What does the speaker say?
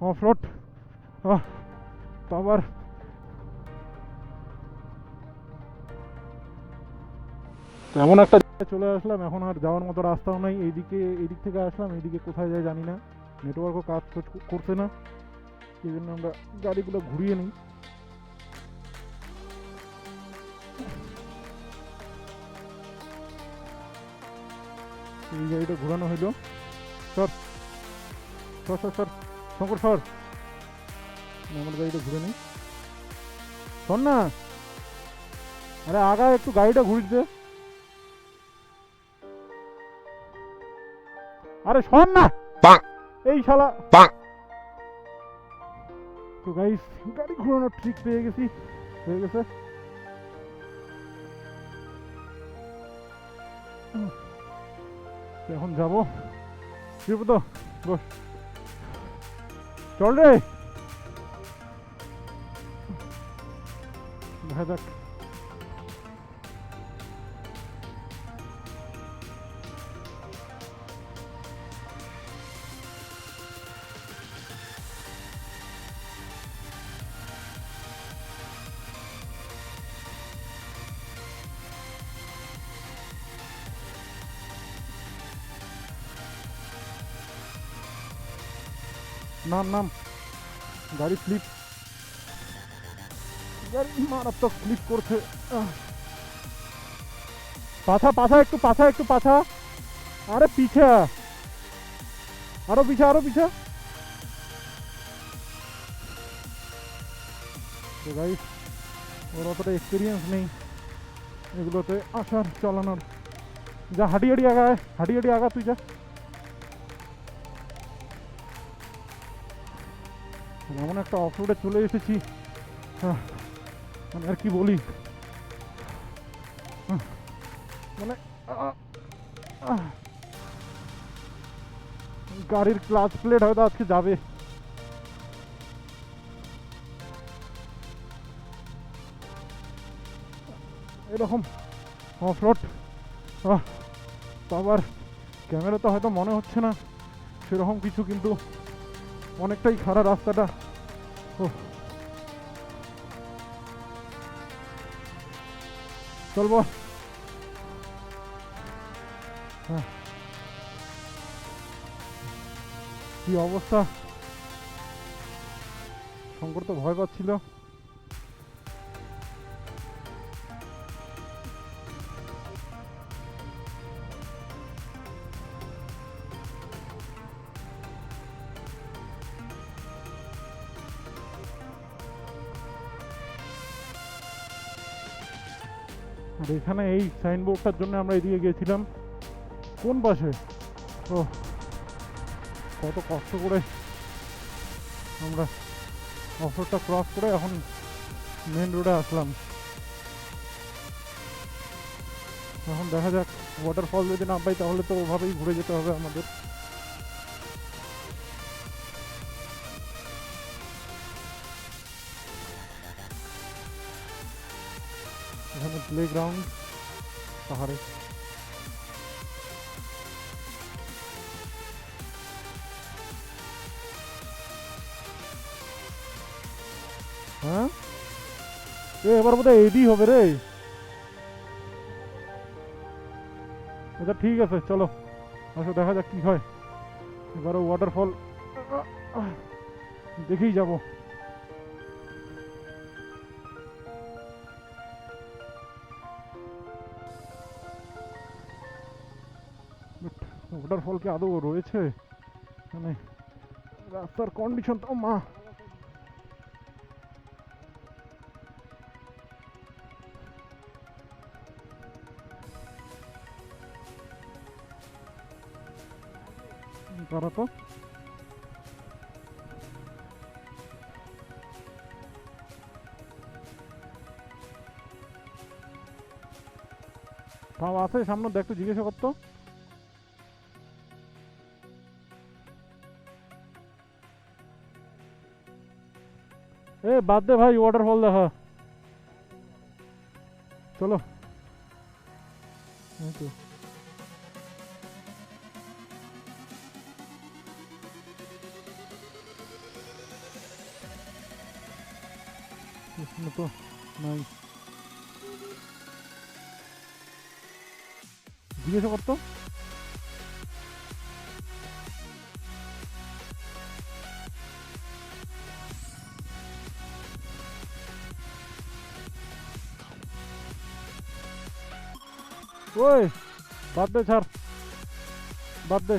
Of road আবার এমন একটা জায়গায় চলে আসলাম, এখন আর যাওয়ার মতো রাস্তাও নাই। এইদিক থেকে আসলাম, এইদিকে কোথায় যায় জানি না, নেটওয়ার্কও কাজ করছে না, সেই জন্য আমরা গাড়িগুলো ঘুরিয়ে নিই। এই গাড়িটা ঘোরানো হইলো। সর সর সর সর শঙ্কর সর, আমার গাড়িটা ঘুরে নিই। শোন না, আরে আগা একটু গাড়িটা ঘুরিয়ে দে। আরে শোন না, এই শালা। তো গাইস, গাড়ি ঘোরানোর ট্রিক পেয়ে গেছি, হয়ে গেছে। এখন যাবো তো, বস, চল রে, দেখা যাক। নাম নাম, গাড়ি স্লিপ, গাড়ি মারাত্মক স্লিপ করছে। পাছা পাছা, একটু পাছা, একটু পাছা। আরে পিছা, আরো পিছা, আরো পিছা। তো গাইস, ওর অতটা এক্সপিরিয়েন্স নেই এগুলোতে আসার চালানোর। যা হাঁটি হাঁটি আগায়, হাঁটি হাঁটি আগা, তুই যা। এমন একটা অফ রোডে চলে এসেছি, মানে আর কি বলি, মানে গাড়ির ক্লাচ প্লেট হয়তো আজকে যাবে। এরকম অফ রোড আবার ক্যামেরাতে হয়তো মনে হচ্ছে না সেরকম কিছু, কিন্তু অনেকটাই খারাপ রাস্তাটা। চলবো। কি অবস্থা, শঙ্কর তো ভয় পাচ্ছিল। আর এখানে এই সাইনবোর্ডটার জন্য আমরা এদিকে গেছিলাম, কোন পাশে, ও কত কষ্ট করে আমরা অফ রোডটা ক্রস করে এখন মেন রোডে আসলাম। এখন দেখা যাক, ওয়াটারফল যদি না পাই তাহলে তো ওভাবেই ঘুরে যেতে হবে আমাদের। এখানে প্লে গ্রাউন্ড পাহাড়ে। হ্যাঁ, এবার বোধহয় এডি হবে রে। আচ্ছা ঠিক আছে, চলো আসো, দেখা যাক কি হয়। এবারে ওয়াটারফল দেখেই যাব। ওয়াটারফল কি আদৌ রয়েছে? মানে রাস্তার কন্ডিশন তো মা, তারা তো তাও আছে সামনে, দেখ একটু জিজ্ঞাসা করতো। এ বাদ দে ভাই, ওয়াটারফল দেখা, চলো। এখানে তো নাই, জিজ্ঞাসা করতো। ওই বাদ দে, ছাড়, বাদ দে।